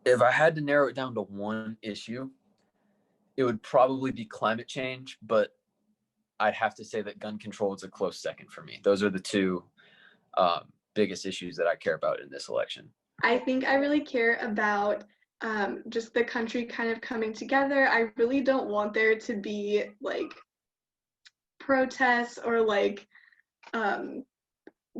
If I had to narrow it down to one issue, it would probably be climate change, but I'd have to say that gun control is a close second for me. Those are the two biggest issues that I care about in this election. I think I really care about just the country kind of coming together. I really don't want there to be like protests or like um,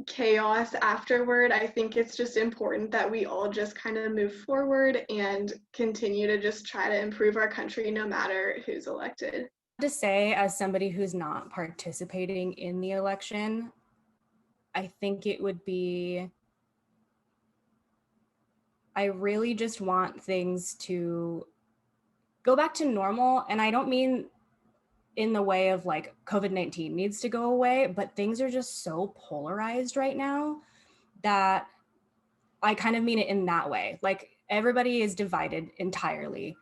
chaos afterward. I think it's just important that we all just kind of move forward and continue to just try to improve our country no matter who's elected. To say, as somebody who's not participating in the election, I think it would be, I really just want things to go back to normal. And I don't mean in the way of like COVID-19 needs to go away, but things are just so polarized right now that I kind of mean it in that way. Like everybody is divided entirely.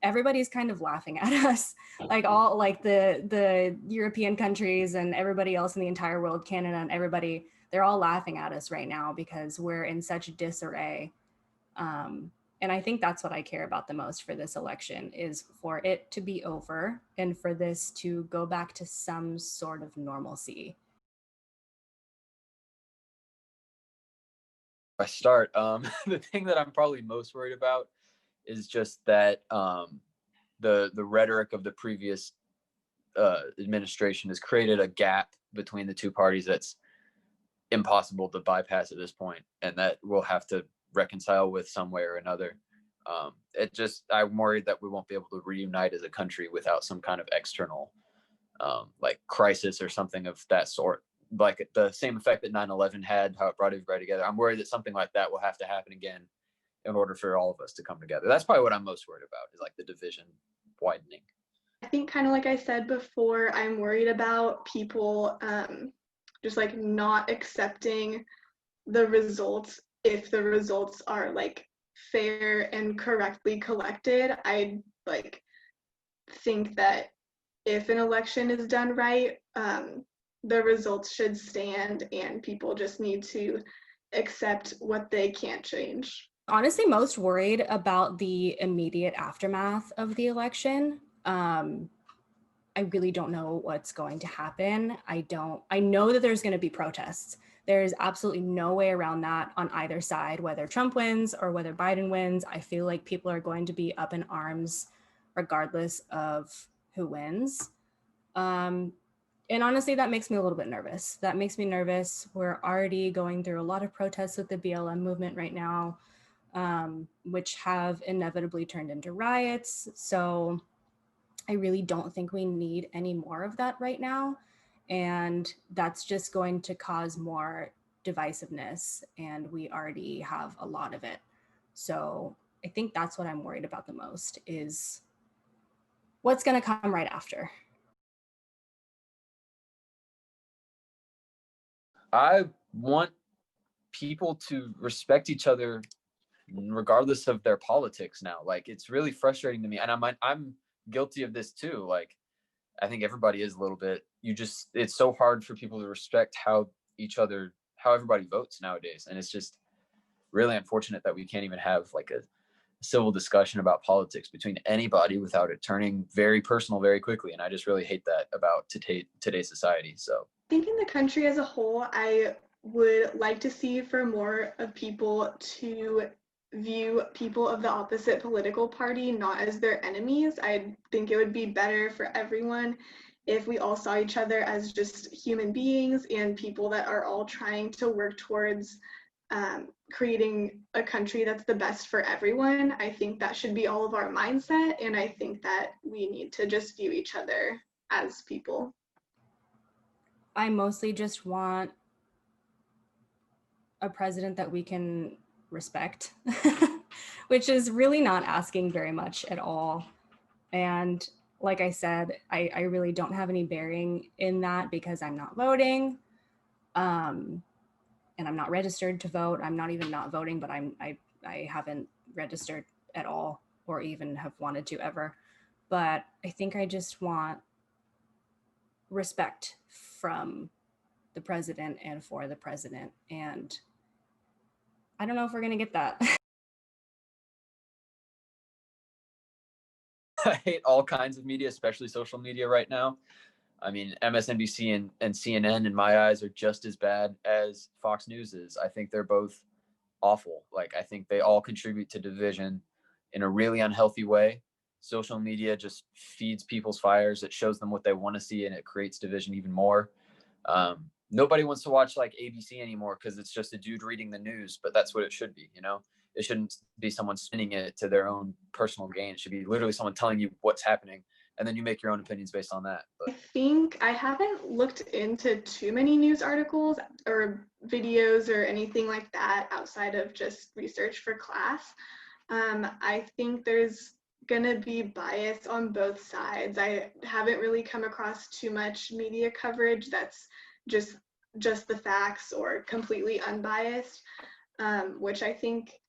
Everybody's kind of laughing at us, like all like the European countries and everybody else in the entire world, Canada and everybody, they're all laughing at us right now because we're in such disarray. And I think that's what I care about the most for this election, is for it to be over and for this to go back to some sort of normalcy. I start, the thing that I'm probably most worried about is just that the rhetoric of the previous administration has created a gap between the two parties that's impossible to bypass at this point, and that we'll have to reconcile with some way or another. I'm worried that we won't be able to reunite as a country without some kind of external like crisis or something of that sort, like the same effect that 9/11 had, how it brought everybody together. I'm worried that something like that will have to happen again in order for all of us to come together. That's probably what I'm most worried about, is like the division widening. I think kind of like I said before, I'm worried about people just like not accepting the results if the results are like fair and correctly collected. I like think that if an election is done right, the results should stand and people just need to accept what they can't change. Honestly, most worried about the immediate aftermath of the election. I really don't know what's going to happen. I know that there's going to be protests. There's absolutely no way around that on either side, whether Trump wins or whether Biden wins. I feel like people are going to be up in arms regardless of who wins. And honestly, that makes me a little bit nervous. That makes me nervous. We're already going through a lot of protests with the BLM movement right now, which have inevitably turned into riots. So I really don't think we need any more of that right now. And that's just going to cause more divisiveness. And we already have a lot of it. So I think that's what I'm worried about the most, is what's going to come right after. I want people to respect each other regardless of their politics now. Like, it's really frustrating to me, and I'm guilty of this too. Like, I think everybody is a little bit. It's so hard for people to respect how everybody votes nowadays, and it's just really unfortunate that we can't even have like a civil discussion about politics between anybody without it turning very personal very quickly. And I just really hate that about today's society. So I think in the country as a whole, I would like to see for more of people to view people of the opposite political party not as their enemies. I think it would be better for everyone if we all saw each other as just human beings and people that are all trying to work towards creating a country that's the best for everyone. I think that should be all of our mindset, and I think that we need to just view each other as people. I mostly just want a president that we can respect, which is really not asking very much at all. And like I said, I really don't have any bearing in that because I'm not voting. And I'm not registered to vote. I'm not even not voting, but I haven't registered at all or even have wanted to ever. But I think I just want respect from the president and for the president. And I don't know if we're going to get that. I hate all kinds of media, especially social media right now. I mean, MSNBC and CNN, in my eyes, are just as bad as Fox News is. I think they're both awful. Like, I think they all contribute to division in a really unhealthy way. Social media just feeds people's fires. It shows them what they want to see, and it creates division even more. Nobody wants to watch like ABC anymore because it's just a dude reading the news, but that's what it should be, you know? It shouldn't be someone spinning it to their own personal gain. It should be literally someone telling you what's happening, and then you make your own opinions based on that. I But think I haven't looked into too many news articles or videos or anything like that outside of just research for class. I think there's gonna be bias on both sides. I haven't really come across too much media coverage that's just the facts or completely unbiased, which I think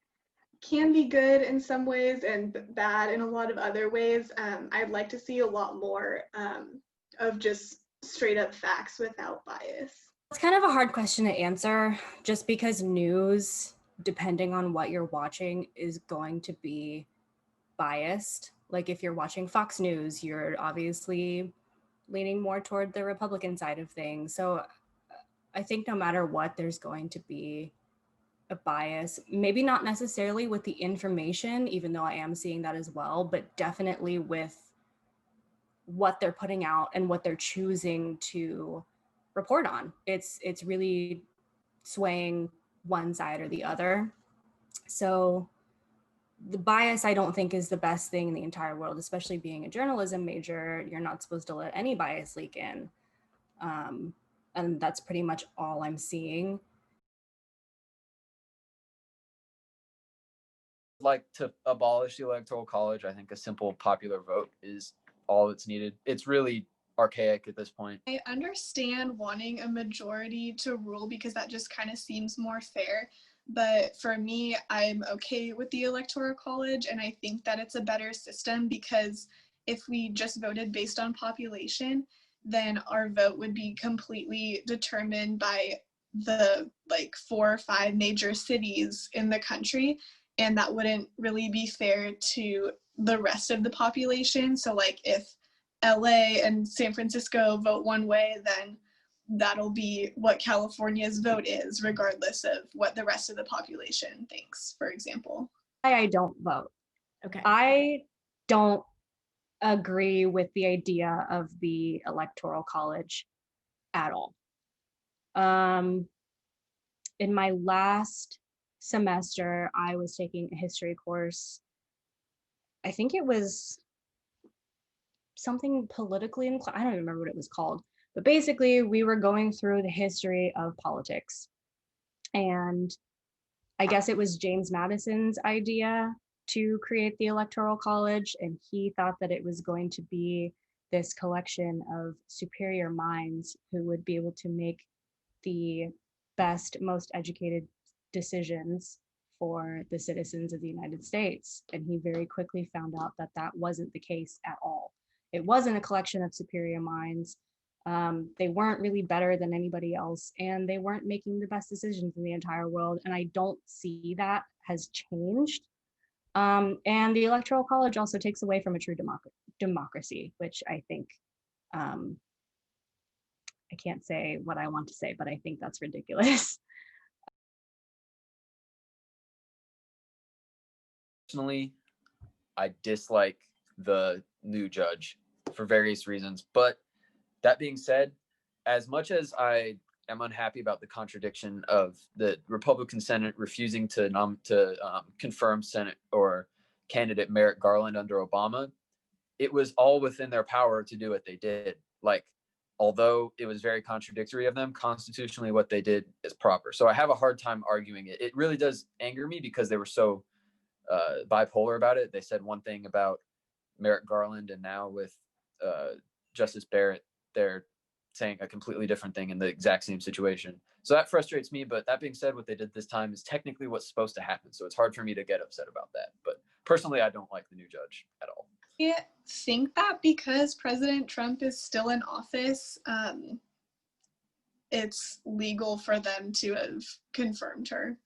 can be good in some ways and bad in a lot of other ways. I'd like to see a lot more of just straight up facts without bias. It's kind of a hard question to answer just because news, depending on what you're watching, is going to be biased. Like if you're watching Fox News, you're obviously leaning more toward the Republican side of things. So I think no matter what, there's going to be a bias, maybe not necessarily with the information, even though I am seeing that as well, but definitely with what they're putting out and what they're choosing to report on. It's really swaying one side or the other. So the bias, I don't think, is the best thing in the entire world, especially being a journalism major. You're not supposed to let any bias leak in. And that's pretty much all I'm seeing. like to abolish the electoral college. I think a simple popular vote is all that's needed. It's really archaic at this point. I understand wanting a majority to rule because that just kind of seems more fair. But for me, I'm okay with the electoral college, and I think that it's a better system because if we just voted based on population, then our vote would be completely determined by the like 4 or 5 major cities in the country, and that wouldn't really be fair to the rest of the population. So like if LA and San Francisco vote one way, then that'll be what California's vote is, regardless of what the rest of the population thinks, for example. I don't vote. Okay. I don't agree with the idea of the electoral college at all. In my last semester, I was taking a history course. I think it was something politically inclined. I don't even remember what it was called. But basically, we were going through the history of politics. And I guess it was James Madison's idea to create the Electoral College. And he thought that it was going to be this collection of superior minds who would be able to make the best, most educated decisions for the citizens of the United States. And he very quickly found out that that wasn't the case at all. It wasn't a collection of superior minds. They weren't really better than anybody else, and they weren't making the best decisions in the entire world. And I don't see that has changed. And the Electoral College also takes away from a true democracy, which I think, I can't say what I want to say, but I think that's ridiculous. Personally, I dislike the new judge for various reasons. But that being said, as much as I am unhappy about the contradiction of the Republican Senate refusing to confirm Senate or candidate Merrick Garland under Obama, it was all within their power to do what they did. Like, although it was very contradictory of them, constitutionally what they did is proper. So I have a hard time arguing it. It really does anger me because they were so bipolar about it. They said one thing about Merrick Garland, and now with Justice Barrett, they're saying a completely different thing in the exact same situation. So that frustrates me. But that being said, what they did this time is technically what's supposed to happen. So it's hard for me to get upset about that. But personally, I don't like the new judge at all. I think that because President Trump is still in office, it's legal for them to have confirmed her.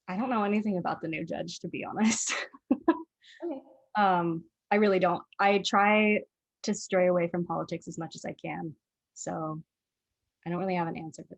I don't know anything about the new judge, to be honest. Okay. I really don't. I try to stray away from politics as much as I can. So I don't really have an answer for that.